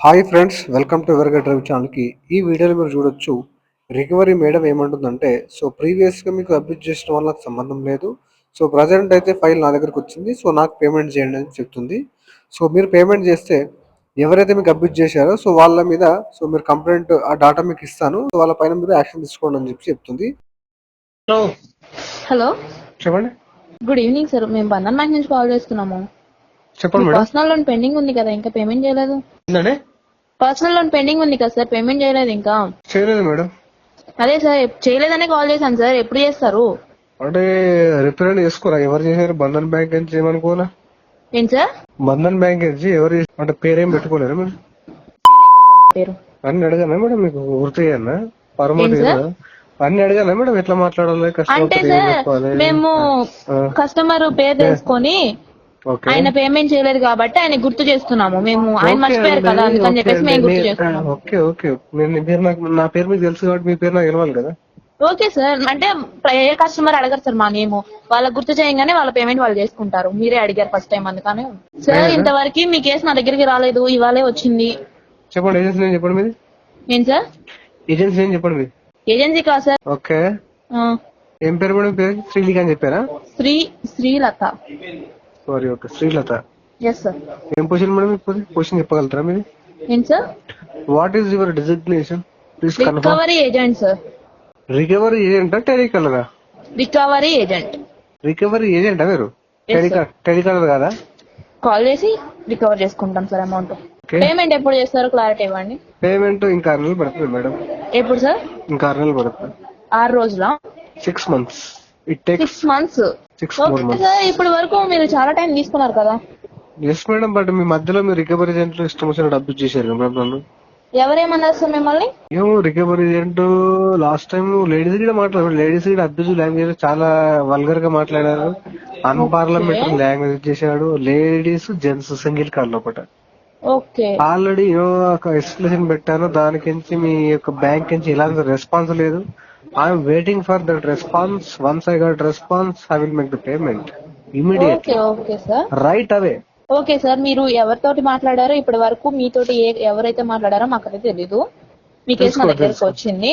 Hi friends, welcome to ఎవరిగడ్ drive ఛానల్కి. ఈ వీడియోలో మీరు చూడొచ్చు రికవరీ మేడం ఏమంటుందంటే, ప్రీవియస్గా మీకు అప్డేట్ చేసిన వాళ్ళకి సంబంధం లేదు. ప్రజెంట్ అయితే ఫైల్ నా దగ్గరకు వచ్చింది. నాకు పేమెంట్ చేయండి అని చెప్తుంది. మీరు పేమెంట్ చేస్తే ఎవరైతే మీకు అప్డేట్ చేశారో వాళ్ళ మీద మీరు కంప్లైంట్ ఆ డాటా మీకు ఇస్తాను. వాళ్ళ పైన మీద యాక్షన్ తీసుకోండి అని చెప్తుంది. హలో, చెప్పండి. Good evening sir. మేము బంధన్ బ్యాంక్ నుంచి కాల్ చేస్తున్నాము. చెప్పండి మేడం. పర్సనల్ లోన్ పెండింగ్ ఉంది కదా, ఇంకా పేమెంట్ చేయలేదు. పర్సనల్ లోన్ పెండింగ్ ఉంది కదా సార్, పేమెంట్ చేయలేదు ఇంకా. చేయలేదు మేడం. అదే సార్, చేయలేదనే కాల్ చేశాను సార్. ఎప్పుడు చేస్తారు? అంటే రిప్రజెంట్ చేసుకోరా? ఎవరు చేశారు? బంధన్ బ్యాంక్ నుంచి ఏమనుకోనా? ఏం సార్? బంధన్ బ్యాంక్ నుంచి ఎవరు అంటే పేరేం పెట్టుకోలేరు మీరు? పేరు అన్ని అడగానా మేడం? మీకు గుర్తు అన్నా పరమాటి అన్ని అడగానా మేడం? ఎట్లా మాట్లాడాలి? అంటే సార్, మేము కస్టమర్ పేరు తెలుసుకొని ఆయన పేమెంట్ చేయలేదు కాబట్టి ఆయన గుర్తు చేస్తున్నాము. మేము ఆయన మర్చిపోయారు కదా, అందుకని చెప్పేసి మేము గుర్తు చేస్తున్నాము. ఓకే ఓకే, నా పేరు మీకు తెలుసు కాబట్టి మీ పేరు నాకు తెలవాలి కదా. ఓకే సార్, అంటే ఏ కస్టమర్ అడగరు సార్ మా నేమ్. వాళ్ళకి గుర్తు చేయగానే వాళ్ళ పేమెంట్ వాళ్ళు చేసుకుంటారు. మీరే అడిగారు ఫస్ట్ టైం, అందుకనే. సార్, ఇంతవరకు మీ కేసు నా దగ్గరికి రాలేదు, ఇవాళే వచ్చింది. చెప్పండి, ఏజెన్సీ నేమ్ చెప్పండి మీది. ఏం సార్? ఏజెన్సీ నేమ్ చెప్పండి మీది. ఏజెన్సీ కాదు సార్. ఓకే, ఏం పేరు మేడం? పేరు శ్రీలిక అని చెప్పారా? Srilatha. Sorry, okay, Srilatha. Yes sir. ఏం పొజిషన్ మేడం? పొజిషన్ చెప్పగలుగుతారా మీది? ఏం sir? What is your designation? Please confirm. Recovery agent sir. Recovery ఏజెంటా టెలికాలరా? Recovery agent. రికవరీ ఏజెంటా మీరు? టెలికాలర్ కాదా? కాల్ చేసి రికవర్ చేసుకుంటాం సార్ అమౌంట్. పేమెంట్ ఎప్పుడు చేస్తారో క్లారిటీ ఇవ్వండి. పేమెంట్ ఇంకా 6 నెలలు పడుతుంది మేడం. ఎప్పుడు సార్? ఇంకా 6 నెలలు పడుతుంది. 6 రోజులా? 6 months. It takes 6 months. 6 more months. Sir, ఇప్పటి వరకు మీరు చాలా టైం తీసుకున్నారు కదా. ఎస్ మేడం, బట్ మీ మధ్యలో మీరు రికవరీ ఏజెంట్ లో ఇష్టం వచ్చినట్టు అబ్యూజ్ చేశారు కదా మేడం నన్ను. ఎవరేమన్నారు సార్ మిమ్మల్ని? ఏమో recovery agent last time ladies కూడా మాట్లాడారు. లేడీస్ కూడా అబ్యూజ్ లాంగ్వేజ్ చాలా వల్గర్ గా మాట్లాడారు. అన్పార్లమెంటరీ లాంగ్వేజ్ చేశాడు. లేడీస్ జెంట్స్ సింగిల్ కాల్ లోపల. ఓకే, ఆల్రెడీ ఒక ఎక్స్ప్లెనేషన్ పెట్టాను. దానికి మీ యొక్క బ్యాంక్ నుంచి ఎలాంటి రెస్పాన్స్ లేదు. I'm waiting for that response. Once I got response I will make the payment immediately. Okay sir, right away. Okay sir, మీరు ఎవరితోటి మాట్లాడారో ఇప్పటి వరకు, మీతోటి ఎవరైతే మాట్లాడారో మాకైతే తెలీదు. మీ కేసు నా దగ్గరకు వచ్చింది.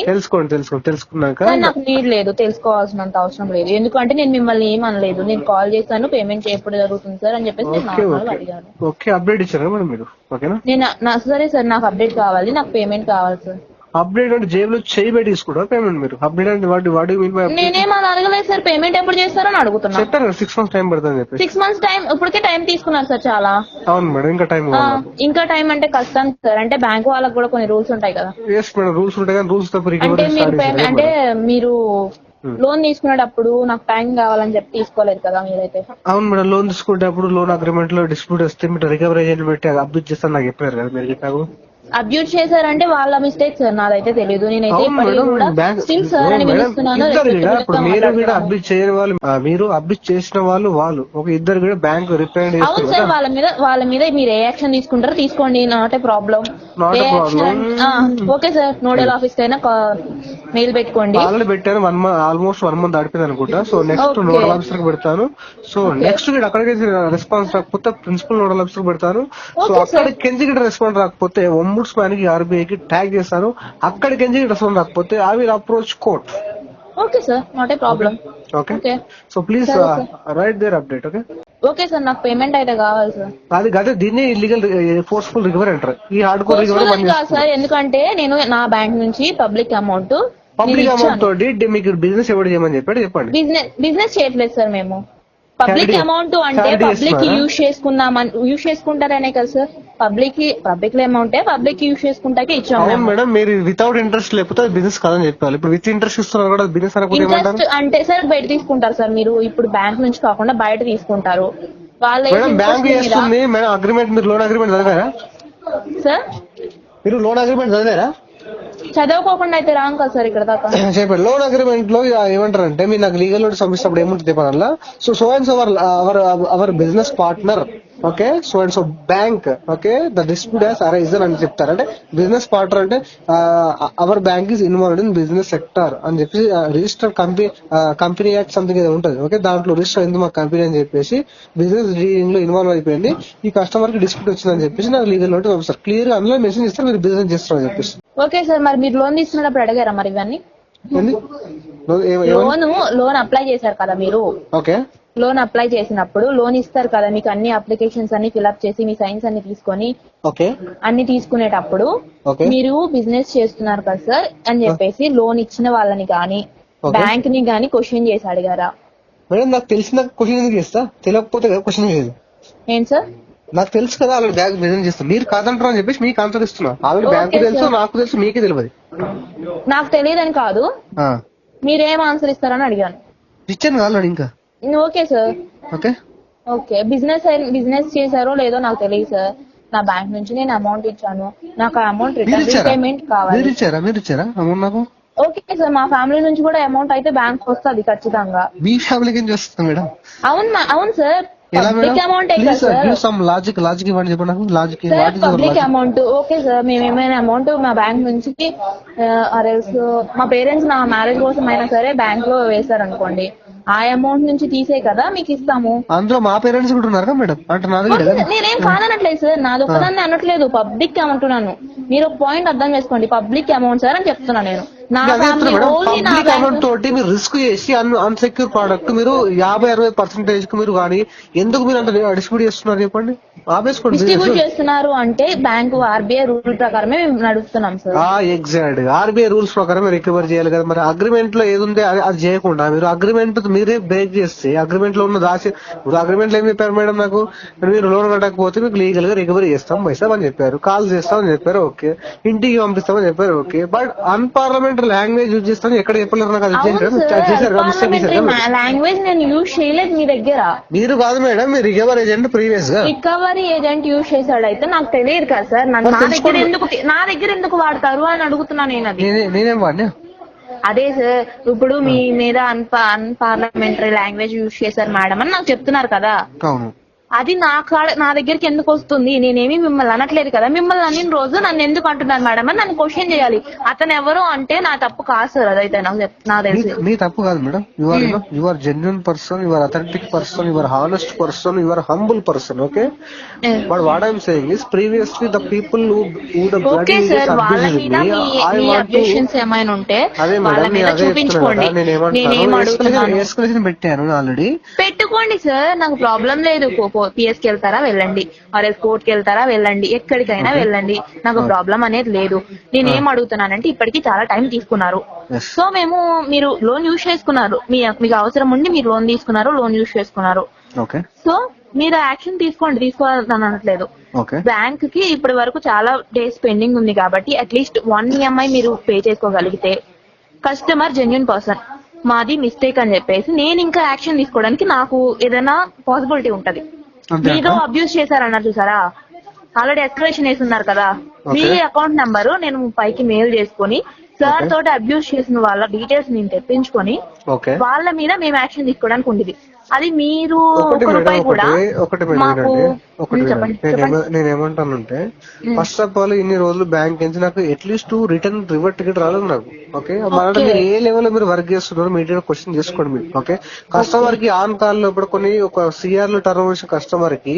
తెలుసుకున్నాక నాకు నీడ్ లేదు, తెలుసుకోవాల్సినంత అవసరం లేదు. ఎందుకంటే నేను మిమ్మల్ని ఏం అనలేదు. నేను కాల్ చేశాను, పేమెంట్ ఎప్పుడు జరుగుతుంది సార్ అని చెప్పేసి నేను అడిగాను. ఓకే, అప్డేట్ ఇచ్చారా మేడం మీరు? ఓకేనా? సరే సార్, నాకు అప్డేట్ కావాలి, నాకు పేమెంట్ కావాలి సార్. అప్డేట్ అంటే జేబులో చేయి పెట్టి తీసుకుంటారా పేమెంట్ మీరు? అప్డేట్ అంటే వాడు నేనేం అలా అడగలేదు సార్. పేమెంట్ ఎప్పుడు చేస్తారని అడుగుతున్నా. చెప్పారు 6 months టైం పడుతుంది చెప్పి. 6 months టైం ఇప్పటికే టైం తీసుకున్నారు సార్ చాలా. అవును మేడం, ఇంకా టైం అంటే కష్టం సార్. అంటే బ్యాంక్ వాళ్ళకి కూడా కొన్ని రూల్స్ ఉంటాయి కదా. ఎస్ మేడం, రూల్స్ ఉంటాయి కానీ రూల్స్ తప్ప అంటే మీరు లోన్ తీసుకునేటప్పుడు నాకు టైం కావాలని చెప్పి తీసుకోలేదు కదా మీరైతే. అవును మేడం, లోన్ తీసుకునేటప్పుడు లోన్ అగ్రిమెంట్ లో డిస్ప్యూట్ వస్తే మీరు రికవరీ ఏజెంట్ పెట్టి అబ్యూజ్ చేస్తాను నాకు చెప్పారు కదా మీరు. చెప్పారు అబ్యూజ్ చేశారంటే వాళ్ళ మిస్టేక్ సార్, నాదైతే తెలియదు. నేనైతే స్టిల్ సార్ అని పిలుస్తున్నాను. అబ్యూజ్ చేయని వాళ్ళు మీరు, అబ్యూజ్ చేసిన వాళ్ళు ఒక ఇద్దరు కూడా బ్యాంక్ రిప్రజెంట్. అవును సార్, వాళ్ళ మీద మీరు ఏ యాక్షన్ తీసుకుంటారో తీసుకోండి, not a problem. Okay sir, nodal office కైనా మెయిల్ పెట్టుకోండి. ఆల్రెడీ పెట్టాను. ఆల్మోస్ట్ 1 month దాటిపోయింది అనుకుంటా. నెక్స్ట్ నోడల్ ఆఫీసర్ కి పెడతాను. నెక్స్ట్ అక్కడికి రెస్పాన్స్ రాకపోతే ప్రిన్సిపల్ నోడల్ ఆఫీసర్ పెడతాను. అక్కడికి కెంజికి రెస్పాన్స్ రాకపోతే ombudsman కి RBI కి ట్యాగ్ చేస్తాను. అక్కడికి కెంజికి రెస్పాన్స్ రాకపోతే I will approach court. Okay sir, not a problem. Okay, so please write their update. Okay okay sir, నాకు పేమెంట్ అయితే కావాలి సార్. అది కాదు, దీన్ని ఇల్లీగల్ ఫోర్స్ఫుల్ రికవరీ అంటారు. ఈ హార్డ్ కోర్ రికవరీ కాదు సార్. ఎందుకంటే నేను నా బ్యాంక్ నుంచి పబ్లిక్ అమౌంట్ తోటి మీకు బిజినెస్ ఎవరు చేయమని చెప్పండి. బిజినెస్ చేయట్లేదు సార్ మేము. పబ్లిక్ అమౌంట్ అంటే పబ్లిక్ యూజ్ చేసుకుంటారనే కదా sir. Public amount public use చేసుకుంటాకే ఇచ్చాము మేడం. మీరు వితౌట్ ఇంట్రెస్ట్ లేకపోతే బిజినెస్ కాదని చెప్పాలి. ఇప్పుడు విత్ ఇంట్రెస్ట్ ఇస్తున్నారు కూడా బిజినెస్. ఇంట్రెస్ట్ అంటే సార్ బయట తీసుకుంటారు సార్. మీరు ఇప్పుడు బ్యాంక్ నుంచి కాకుండా బయట తీసుకుంటారు. బ్యాంక్ చేస్తుంది మేడం అగ్రిమెంట్. మీరు లోన్ అగ్రిమెంట్ చదివారా సార్? మీరు లోన్ అగ్రిమెంట్ చదివారా? చదవకోకుండా అయితే రాంగ్ కదా సార్ ఇక్కడ దాకా. చెప్పండి, లోన్ అగ్రిమెంట్ లో ఏమంటారంటే మీరు నాకు లీగల్ నోటీస్ పంపిస్తున్నప్పుడు ఏముంటుంది చెప్పాల. So and so our business partner okay so and so bank okay the dispute has arisen అని చెప్తారు. అంటే బిజినెస్ పార్ట్నర్ అంటే our bank is involved in business sector అని చెప్పి రిజిస్టర్ కంపెనీ యాక్ట్ సంథింగ్ ఏదో ఉంటుంది. ఓకే దాంట్లో రిజిస్టర్ అయింది మా కంపెనీ అని చెప్పేసి బిజినెస్ డీలింగ్ లో ఇన్వాల్వ్ అయిపోయింది, ఈ కస్టమర్ కి డిస్ప్యూట్ వచ్చిందని చెప్పేసి నాకు లీగల్ నోటీస్ పంపిస్తారు. క్లియర్ గా అందులో మెసేజ్ ఇస్తారు మీరు బిజినెస్ చేస్తారు అని చెప్పేసి. ఓకే సార్, మరి మీరు లోన్ తీసుకున్నప్పుడు అడిగారా మరి ఇవన్నీ? ఏంది? లోన్ అప్లై చేశారు కదా మీరు, ఓకే లోన్ అప్లై చేసినప్పుడు లోన్ ఇస్తారు కదా మీకు, అన్ని అప్లికేషన్స్ అన్ని ఫిల్అప్ చేసి మీ సైన్స్ అన్ని తీసుకొని ఓకే అన్ని తీసుకునేటప్పుడు ఓకే మీరు బిజినెస్ చేస్తున్నారు కదా సార్ అని చెప్పేసి లోన్ ఇచ్చిన వాళ్ళని గాని Okay. బ్యాంక్ ని గాని క్వశ్చన్ చేసి అడిగారా? మేడం నాకు తెలిసిన క్వశ్చన్ ఎందుకు చేస్తా, తెలియకపోతే కదా క్వశ్చన్ లేదు. ఏం సార్? నాకు తెలుసు కదా ఆల్రెడీ బ్యాంక్ బిజినెస్ చేస్తాను, మీరు కాదంటారు అని చెప్పేసి మీకు ఆన్సర్ ఇస్తున్నా. ఆల్రెడీ Okay, బ్యాంకు తెలుసు, sir. నాకు తెలుసు, మీకే తెలియదు. నాకు తెలియదని కాదు, మీరేం ఆన్సర్ ఇస్తారని అడిగాను. ఇచ్చాను ఆల్రెడీ ఇంకా. Okay sir, okay okay business చేశారో లేదో నాకు తెలియదు సార్. నా బ్యాంక్ నుంచి నేను అమౌంట్ ఇచ్చాను, నాకు ఆ అమౌంట్ మీరు రిటర్న్ ఇచ్చారా రీపేమెంట్ కావాలి. మీరు ఇచ్చారా అమౌంట్ నాకు? ఓకే సార్, మా ఫ్యామిలీ నుంచి కూడా అమౌంట్ అయితే బ్యాంక్ వస్తుంది ఖచ్చితంగా. మీ ఫ్యామిలీకి ఏం చేస్తాం మేడం? అవును సార్, ఎలా public madam? Amount please sir sir. Give some logic ఇవ్వండి చెప్పండి నాకు. Logic sir public amount okay sir, మేము ఏమైనా అమౌంట్ మా బ్యాంక్ నుంచి మా పేరెంట్స్ నా మ్యారేజ్ కోసం అయినా సరే బ్యాంక్ లో వేశారు అనుకోండి, ఆ అమౌంట్ నుంచి తీసే కదా మీకు ఇస్తాము. అందులో మా పేరెంట్స్ కూడా ఉన్నారు కదా మేడం, అంటే నా దగ్గర నేనేం కాదనట్లేదు సార్, నాది ఒక్కదాన్ని అనట్లేదు, పబ్లిక్ అంటున్నాను. మీరు ఒక పాయింట్ అర్థం చేసుకోండి, పబ్లిక్ అమౌంట్ సార్ అని చెప్తున్నా నేను. నా ఫ్యామిలీ ఓన్లీ నా పబ్లిక్ అమౌంట్ బ్యాంక్ తోటి మీరు రిస్క్ చేసి అన్సెక్యూర్ ప్రోడక్ట్ మీరు 50-60% కు మీరు కానీ ఎందుకు మీరు అంటే డిస్ట్రిబ్యూట్ చేస్తున్నారు చెప్పండి? ఆపేసుకోండి. డిస్ట్రిబ్యూట్ చేస్తున్నారు అంటే బ్యాంకు ఆర్బీఐ రూల్ ప్రకారమే మేము నడుస్తున్నాం సార్. ఎగ్జాక్ట్ ఆర్బీఐ రూల్స్ ప్రకారం రికవర్ చేయాలి కదా. మరి అగ్రిమెంట్ లో ఏది ఉంటే అది చేయకుండా మీరు అగ్రిమెంట్ మీరే బ్రేక్ చేస్తే అగ్రిమెంట్ లో ఉన్న ఇప్పుడు అగ్రిమెంట్ లో ఏం చెప్పారు మేడం నాకు, మీరు లోన్ కట్టకపోతే మీకు లీగల్ గా రికవరీ చేస్తాం పైసామని చెప్పారు, కాల్ చేస్తామని చెప్పారు ఓకే, ఇంటికి పంపిస్తామని చెప్పారు okay. But unparliamentary language use చేస్తాను ఎక్కడ చెప్పలేరు నాకు. లాంగ్వేజ్ నేను యూజ్ చేయలేదు మీ దగ్గర. మీరు కాదు మేడం, మీరు రికవర్ ఏజెంట్ ప్రీవియస్ గా రికవరీ ఏజెంట్ యూజ్ చేశాడు అయితే నాకు తెలియదు కదా సార్. నా దగ్గర ఎందుకు వాడతారు అని అడుగుతున్నా నేను. అది నేనేం వాడినా? అదే సార్, ఇప్పుడు మీ మీద అన్పార్లమెంటరీ లాంగ్వేజ్ యూజ్ చేశారు మేడం అని నాకు చెప్తున్నారు కదా. అవును, అది నా దగ్గరికి ఎందుకు వస్తుంది? నేనేమి మిమ్మల్ని అనట్లేదు కదా. మిమ్మల్ని అన్ని రోజు నన్ను ఎందుకు అంటున్నారు మేడం అని నన్ను క్వశ్చన్ చేయాలి. అతను ఎవరు అంటే నా తప్పు కాదు సార్, అదైతే నాకు తెలిసి. మీ తప్పు కాదు madam. You are genuine person, you are authentic person, you are honest person, you are humble person okay. But what I'm saying is previously the people okay sir, వాళ్ళ మీద మీ అబ్జెక్షన్స్ ఏమైనా ఉంటే వాళ్ళ మీద చూపించుకోండి. నేనేం అడుగుతున్నాను పెట్టాను ఆల్రెడీ. పెట్టుకోండి సార్, నాకు ప్రాబ్లం లేదు. పిఎస్ కి వెళ్తారా వెళ్ళండి, ఆర్ఎస్ కోర్ట్ కి వెళ్తారా వెళ్ళండి, ఎక్కడికైనా వెళ్ళండి, నాకు ప్రాబ్లం అనేది లేదు. నేనేం అడుగుతున్నానంటే ఇప్పటికి చాలా టైం తీసుకున్నారు. సో మీరు లోన్ యూజ్ చేసుకున్నారు, మీకు అవసరం ఉండి మీరు లోన్ తీసుకున్నారు, లోన్ యూజ్ చేసుకున్నారు. సో మీరు యాక్షన్ తీసుకోవాలని అనట్లేదు. బ్యాంక్ కి ఇప్పటి వరకు చాలా డేస్ పెండింగ్ ఉంది కాబట్టి అట్లీస్ట్ 1 EMI మీరు పే చేసుకోగలిగితే కస్టమర్ జెన్యున్ పర్సన్, మాది మిస్టేక్ అని చెప్పేసి నేను ఇంకా యాక్షన్ తీసుకోవడానికి నాకు ఏదైనా పాసిబిలిటీ ఉంటది. మీతో అబ్యూస్ చేశారన్నారు చూసారా, ఆల్రెడీ ఎస్కలేషన్ వేస్తున్నారు కదా, మీ అకౌంట్ నెంబర్ నేను పైకి మెయిల్ చేసుకుని సార్ తోటి అబ్యూస్ చేసిన వాళ్ళ డీటెయిల్స్ నేను తెప్పించుకొని వాళ్ళ మీద మేము యాక్షన్ తీసుకోవడానికి ఉండేది. అది మీరు నేనేమంటానంటే ఫస్ట్ ఆఫ్ ఆల్ ఇన్ని రోజులు బ్యాంక్ నుంచి నాకు అట్లీస్ట్ రిటర్న్ రివర్ట్ టికెట్ రాలేదు నాకు ఓకే. మన మీరు ఏ లెవెల్ లో మీరు వర్క్ చేస్తున్నారు మీరు క్వశ్చన్ చేసుకోండి మీరు ఓకే. కస్టమర్ కి ఆన్ కాల్ లో ఇప్పుడు కొన్ని ఒక సిఆర్ లో టర్న్ వచ్చిన కస్టమర్ కి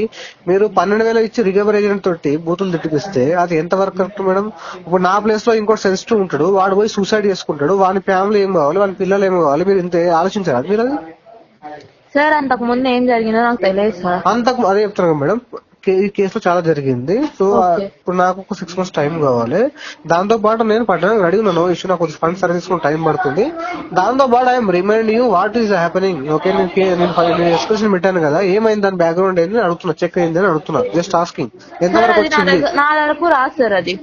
మీరు 12,000 ఇచ్చి రికవరీ ఏజెంట్ తోటి బూతులు తిట్టిపిస్తే అది ఎంత వర్క్ కరెక్ట్ మేడం? ఇప్పుడు నా ప్లేస్ లో ఇంకోటి సెన్సిటివ్ ఉంటాడు, వాడు పోయి సూసైడ్ చేసుకుంటాడు, వాని ఫ్యామిలీ ఏం కావాలి, వాని పిల్లలు ఏం కావాలి, మీరు ఇంత ఆలోచించారు మీరు? అది సార్ అంతకు ముందు ఏం జరిగిందో నాకు తెలియదు సార్. అదే చెప్తున్నాను మేడం, ఈ కేసులో చాలా జరిగింది. సో ఇప్పుడు నాకు ఒక 6 months టైం కావాలి. దాంతో పాటు నేను పట్టడానికి రెడీ ఉన్నాను, ఇష్యూ నాకు ఫండ్ సర్వీస్ తీసుకుని టైం పడుతుంది. దాంతో పాటు I'm remind you what is happening okay. నేను ఎక్స్ప్రెషన్ పెట్టాను కదా, ఏమైంది దాని బ్యాక్గ్రౌండ్ ఏంటి అడుగుతున్నా, చెక్ అయింది అని అడుగుతున్నా, జస్ట్ ఆస్కింగ్. ఎంతవరకు వచ్చింది? నా వరకు రాదు సార్ అది.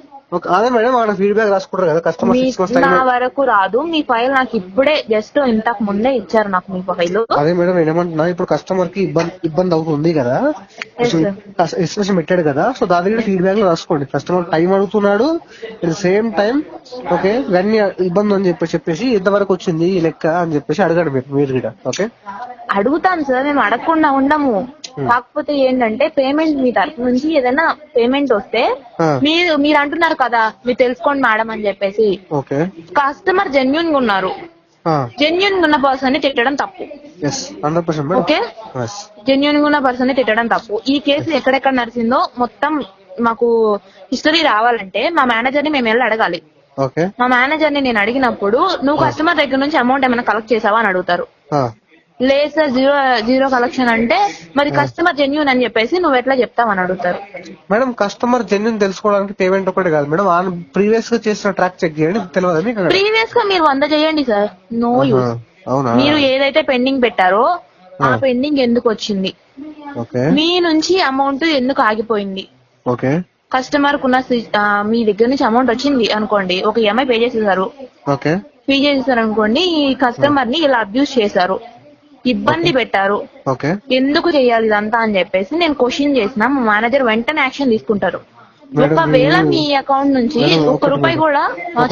అదే మేడం మన ఫీడ్బ్యాక్ రాసుకుంటారు కదా కస్టమర్. 6 months నా వరకు రాదు, మీ ఫైల్ నాకు ఇప్పుడే జస్ట్ ఇంతకు ముందే ఇచ్చారు నాకు మీ ఫైల్. అదే మేడం నేనేమంటున్నా, ఇప్పుడు కస్టమర్ కి ఇబ్బంది అవుతుంది కదా, ఎక్స్ప్రెషన్ పెట్టాడు కదా, సో దాని దగ్గర ఫీడ్బ్యాక్ లో రాసుకోండి. కస్టమర్ టైం అడుగుతున్నాడు, అట్ సేమ్ టైం ఓకే ఇవన్నీ ఇబ్బంది అని చెప్పేసి ఎంతవరకు వచ్చింది ఈ లెక్క అని చెప్పేసి అడగండి మీరు కూడా ఓకే. అడుగుతాను సార్, మేము అడగకుండా ఉండము. కాకపోతే ఏంటంటే పేమెంట్ మీ తరఫు నుంచి ఏదైనా పేమెంట్ వస్తే మీరు అంటున్నారు కదా మీరు తెలుసుకోండి మేడం అని చెప్పేసి, కస్టమర్ జెన్యున్ గా ఉన్నారు, జెన్యున్ గా ఉన్న పర్సన్ ని తిట్టడం తప్పు. ఓకే, జెన్యున్ గా ఉన్న పర్సన్ ని తిట్టడం తప్పు. ఈ కేసు ఎక్కడెక్కడ నడిచిందో మొత్తం మాకు హిస్టరీ రావాలంటే మా మేనేజర్ ని మేము వెళ్ళి అడగాలి. మా మేనేజర్ ని నేను అడిగినప్పుడు నువ్వు కస్టమర్ దగ్గర నుంచి అమౌంట్ ఏమైనా కలెక్ట్ చేసావా అని అడుగుతారు. లేదు సార్, జీరో కలెక్షన్ అంటే మరి కస్టమర్ జెన్యూన్ అని చెప్పేసి నువ్వు ఎట్లా చెప్తావని అడుగుతారు. మేడం కస్టమర్ జెన్యూన్ తెలుసుకోవడానికి పేమెంట్ ఒకటి కాదు మేడం, ప్రీవియస్ గా చేసిన ట్రాక్ చెక్ చేయండి, తెలియదు. ప్రీవియస్ గా మీరు 100 చేయండి సార్, నో యూస్. మీరు ఏదైతే పెండింగ్ పెట్టారో ఆ పెండింగ్ ఎందుకు వచ్చింది, మీ నుంచి అమౌంట్ ఎందుకు ఆగిపోయింది, కస్టమర్ కున్న మీ దగ్గర నుంచి అమౌంట్ వచ్చింది అనుకోండి, ఒక ఈఎంఐ పే చేసేసారు, అనుకోండి, ఈ కస్టమర్ ని ఇలా అబ్యూస్ చేశారు, ఇబ్బంది పెట్టారు, ఎందుకు చెయ్యాలి ఇదంతా అని చెప్పేసి నేను క్వశ్చన్ చేసిన మా మేనేజర్ వెంటనే యాక్షన్ తీసుకుంటారు. ఒకవేళ మీ అకౌంట్ నుంచి ₹1 కూడా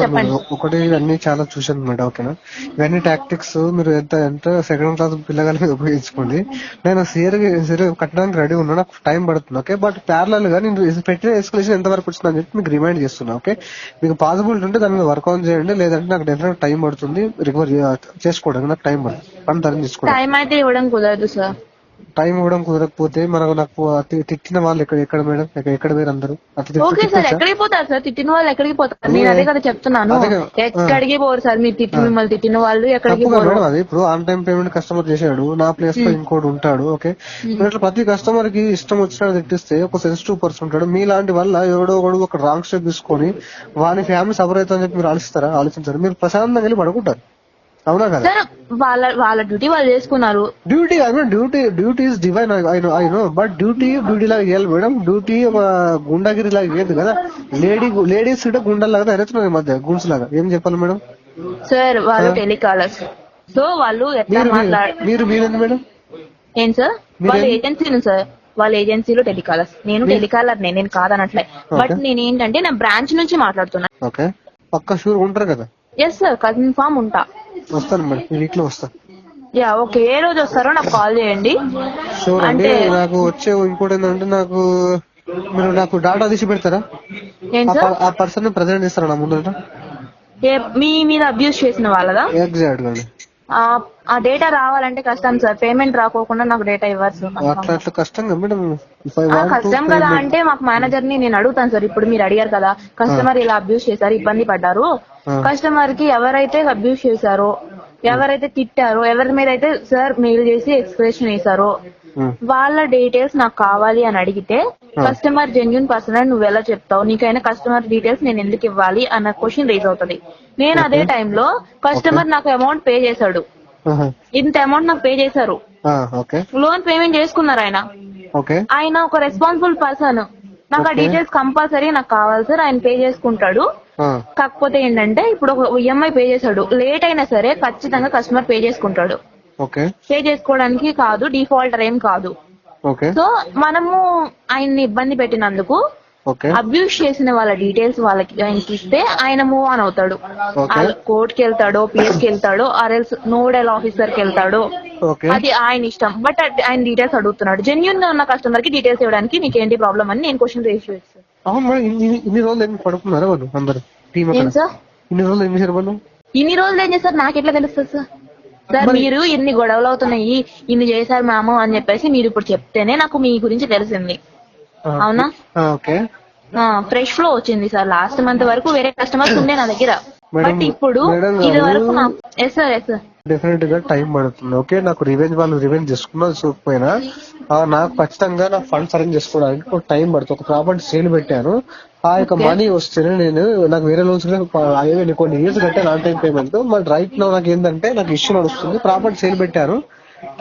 చెప్పండి. ఒకటి ఇవన్నీ చాలా చూసాను మేడం, ఓకేనా. ఇవన్నీ టాక్టిక్స్ మీరు ఎంత సెకండ్ క్లాస్ పిల్లగాల మీద ఉపయోగించుకోండి. నేను సీరియర్ కట్టడానికి రెడీ ఉన్నా, నాకు టైం పడుతుంది, ఓకే. బట్ ప్యారలల్ గా నేను పెట్టిన ఎస్కలేషన్ ఎంత వరకు వచ్చిందని చెప్పి మీకు రిమైండ్ చేస్తున్నా, ఓకే. మీకు పాసిబిలిటీ ఉంటే దాని మీద వర్క్ ఆన్ చేయండి, లేదంటే నాకు డెఫినెట్ టైం పడుతుంది రికవర్ చేసుకోవడానికి, నాకు టైం పడుతుంది, పని తరం తీసుకోవడం. టైం అయితే ఇవ్వడం కుదరదు సార్. టైం ఇవ్వడం కుదరకపోతే నాకు తిట్టిన వాళ్ళు ఎక్కడ మేడం, ఎక్కడ మీరు అందరూ ఓకే సార్, ఎక్కడికి పోతారు సార్, తిట్టిన వాళ్ళు ఎక్కడికి పోతారు, నేను అదే కదా చెప్తున్నాను, ఎక్కడికి పోరు సార్, మీరు మిమ్మల్ని తిట్టిన వాళ్ళు ఎక్కడికి పోరు. అది ఇప్పుడు ఆన్ టైం పేమెంట్ కస్టమర్ చేశాడు, నా ప్లేస్ లో ఇంకోటి ఉంటాడు, ఓకే. ఇట్లా ప్రతి కస్టమర్ కి ఇష్టం వచ్చినట్టు తిట్టిస్తే ఒక సెన్సిటివ్ పర్సన్ ఉంటాడు, మీలాంటి వల్ల ఎవడో ఒకడు ఒక రాంగ్ స్టెప్ తీసుకొని వాని ఫ్యామిలీ సఫర్ అవుతుందని చెప్పి మీరు ఆలోచించారు, మీరు ప్రశాంతంగా వెళ్ళి పడుకుంటారు, అవునా కదా. వాళ్ళ డ్యూటీ వాళ్ళు చేసుకున్నారు. Duty is divine, I know, but duty లాగా చేయాలి మేడం. డ్యూటీ ఒక గుండాగిరి లాగా లేదు కదా. లేడీస్ కూడా గుండాలాగా తయారవుతున్నారు ఈ మధ్య, గూన్స్ లాగా. ఏం చెప్పాలి మేడం? సార్ వాళ్ళు టెలికాలర్స్, సో వాళ్ళు ఎట్లా మీరు మేడం ఏం సార్, వాళ్ళ ఏజెన్సీలు సార్, వాళ్ళ ఏజెన్సీలో టెలికాలర్స్, నేను టెలికాలర్ నేను కాదనట్లే, బట్ నేను ఏంటంటే నా బ్రాంచ్ నుంచి మాట్లాడుతున్నా. ఓకే, పక్కా షూర్ ఉంటారు కదా? ఎస్ సార్, కన్ఫామ్ ఉంటా. వస్తాను మేడం, ఈ వీక్ లో వస్తాను. యా ఓకే, ఏ రోజు వస్తారో నాకు కాల్ చేయండి. షూర్ అండి. నాకు వచ్చే ఇంకోటి ఏంటంటే, మీరు నాకు డాటా తీసి పెడతారా? ఆ పర్సన్ ని ప్రెజెంట్ చేస్తారా నా ముందు? మీ మీద అబ్యూస్ చేసిన వాళ్ళదా? ఎగ్జాక్ట్ గా. ఆ డేటా రావాలంటే కష్టం సార్, పేమెంట్ రాకోకుండా నాకు డేటా ఇవ్వచ్చు. అట్లా కష్టంగా మేడం? కష్టం కదా అంటే మాకు మేనేజర్ ని నేను అడుగుతాను సార్. ఇప్పుడు మీరు అడిగారు కదా, కస్టమర్ ఇలా అబ్యూస్ చేశారు, ఇబ్బంది పడ్డారు, కస్టమర్ కి ఎవరైతే అబ్యూస్ చేశారో, ఎవరైతే తిట్టారో, ఎవరి మీద అయితే సార్ మెయిల్ చేసి ఎక్స్ప్రెషన్ వేశారో వాళ్ళ డీటెయిల్స్ నాకు కావాలి అని అడిగితే, కస్టమర్ జెన్యూన్ పర్సన్ అని నువ్వు ఎలా చెప్తావు, నీకైనా కస్టమర్ డీటెయిల్స్ నేను ఎందుకు ఇవ్వాలి అన్న క్వశ్చన్ రేజ్ అవుతుంది. నేను అదే టైంలో కస్టమర్ నాకు అమౌంట్ పే చేశాడు, ఇంత అమౌంట్ నాకు పే చేశారు, లోన్ పేమెంట్ చేసుకున్నారు ఆయన ఒక రెస్పాన్సిబుల్ పర్సన్, నాకు ఆ డీటెయిల్స్ కంపల్సరీ నాకు కావాలి సార్, ఆయన పే చేసుకుంటాడు. కాకపోతే ఏంటంటే ఇప్పుడు ఒక ఈఎంఐ పే చేశాడు, లేట్ అయినా సరే ఖచ్చితంగా కస్టమర్ పే చేసుకుంటాడు. పే చేసుకోవడానికి కాదు, డిఫాల్టర్ ఏం కాదు. సో మనము ఆయన్ని ఇబ్బంది పెట్టినందుకు అబ్యూస్ చేసిన వాళ్ళ డీటెయిల్స్ ఆయనకి ఇస్తే ఆయన మూవ్ ఆన్ అవుతాడు. కోర్ట్ కి వెళ్తాడో, పిఎస్ కి వెళ్తాడో, ఆర్ఎల్స్ నోడల్ ఆఫీసర్ కి వెళ్తాడో, అది ఆయన ఇష్టం. బట్ ఆయన డీటెయిల్స్ అడుగుతున్నాడు. జెన్యూన్ గా ఉన్న కస్టమర్ కి డీటెయిల్స్ ఇవ్వడానికి మీకు ఏంటి ప్రాబ్లం అని నేను క్వశ్చన్ రేస్ చేస్తాను. ఇన్ని రోజులు పడుకున్నారా వాళ్ళు అందరూ? ఇన్ని రోజులు ఏం చేస్తారు నాకు ఎట్లా తెలుస్తుంది సార్? సార్ మీరు ఇన్ని గొడవలు అవుతున్నాయి, ఇన్ని చేశారు మ్యామ్ అని చెప్పేసి మీరు ఇప్పుడు చెప్తేనే నాకు మీ గురించి తెలిసింది, అవునా? ఫ్రెష్ ఫ్లో వచ్చింది సార్. లాస్ట్ మంత్ వరకు వేరే కస్టమర్స్ ఉండే నా దగ్గర, బట్ ఇప్పుడు ఇది వరకు ఎస్ సార్ డెఫినెట్ గా టైం పడుతుంది. ఓకే, నాకు వాళ్ళు రివెంజ్ చేసుకున్నా చూకపోయినా నాకు ఖచ్చితంగా నా ఫండ్స్ అరేంజ్ చేసుకోవడానికి ఒక టైం పడుతుంది. ఒక ప్రాపర్టీ సేల్ పెట్టాను, ఆ యొక్క మనీ వస్తేనే నాకు వేరే లోన్స్ కొన్ని ఇయర్స్ కట్టాను ఆన్ టైం పేమెంట్. మరి రైట్ లో నాకు ఏంటంటే నాకు ఇష్యూ నడుస్తుంది. ప్రాపర్టీ సేల్ పెట్టాను,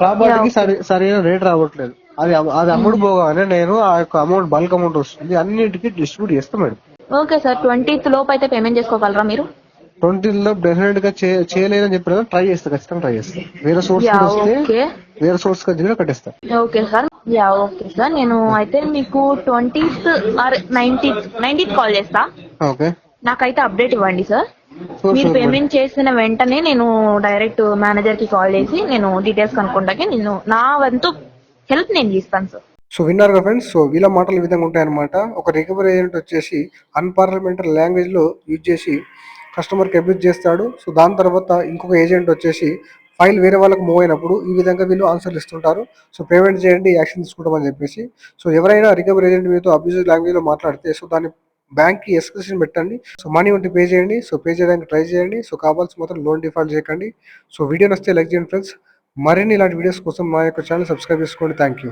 ప్రాపర్టీకి సరైన రేట్ రావట్లేదు. అది అమ్ముడు పోగానే నేను ఆ యొక్క అమౌంట్ బల్క్ అమౌంట్ వస్తుంది, అన్నిటికీ డిస్ట్రిబ్యూట్ చేస్తాం మేడం. ఓకే సార్, 20th లోపు అయితే పేమెంట్ చేసుకోగలరా మీరు? 20 లో డెఫినెట్ గా చేయలేదని చెప్పిన ట్రై చేస్తా, ఖచ్చితంగా ట్రై చేస్తా. వేరే సోర్స్ కట్టేస్తా. Okay sir, okay sir. నేను అయితే మీకు 20th ఆర్ 19th కాల్ చేస్తా. ఓకే, నాకైతే అప్డేట్ ఇవ్వండి సార్. మీరు పేమెంట్ చేసిన వెంటనే నేను డైరెక్ట్ మేనేజర్ కి కాల్ చేసి నేను డీటెయిల్స్ కనుక్కుంటాకి నేను నా వంతు హెల్ప్ నేను చేస్తాను సార్. సో విన్నారు కదా ఫ్రెండ్స్. సో వీళ్ళ మాటలు ఈ విధంగా ఉంటాయన్నమాట. ఒక రికవరీ ఏజెంట్ వచ్చేసి అన్పార్లమెంటరీ లాంగ్వేజ్లో యూజ్ చేసి కస్టమర్కి అబ్యూజ్ చేస్తాడు. సో దాని తర్వాత ఇంకొక ఏజెంట్ వచ్చేసి ఫైల్ వేరే వాళ్ళకి మూవ్ అయినప్పుడు ఈ విధంగా వీళ్ళు ఆన్సర్లు ఇస్తుంటారు. సో పేమెంట్ చేయండి, యాక్షన్ తీసుకుంటామని చెప్పేసి. సో ఎవరైనా రికవరీ ఏజెంట్ మీతో అబ్యూజివ్ లాంగ్వేజ్లో మాట్లాడితే సో దాన్ని బ్యాంక్కి ఎస్క్రిప్షన్ పెట్టండి. సో మనీ ఉంటే పే చేయండి. సో పే చేయడానికి ట్రై చేయండి. సో కావాల్సి మాత్రం లోన్ డిఫాల్ట్ చేయకండి. సో వీడియో నచ్చితే లైక్ చేయండి ఫ్రెండ్స్. మరిన్ని ఇలాంటి వీడియోస్ కోసం మా యొక్క ఛానల్ సబ్స్క్రైబ్ చేసుకోండి. Thank you.